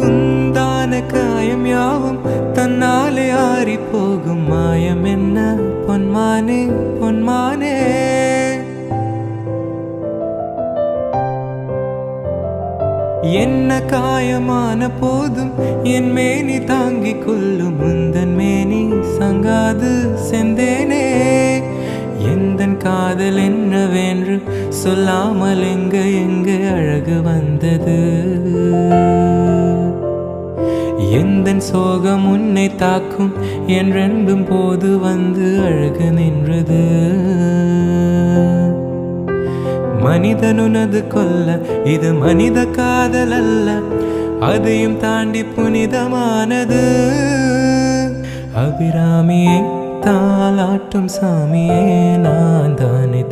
உந்தான காயம் யாவும் தன்னாலே ஆறி போகும் மாயம் என்ன பொன்மானே பொன்மானே என்ன காயமான போதும் என் மேனி தாங்கிக் கொள்ளும் முந்தன் மேனி சங்காது செந்தேனே எந்தன் காதல் என்னவென்று சொல்லாமல் எங்க அழகு வந்தது எந்தன் சோகம் உன்னை தாக்கும் என்றென்றும் போது வந்து அழகு நின்றது மனிதனுனது கொல்ல இது மனித காதல் அல்ல அதையும் தாண்டி புனிதமானது அபிராமியை தாலாட்டும் சாமியே நான் தானே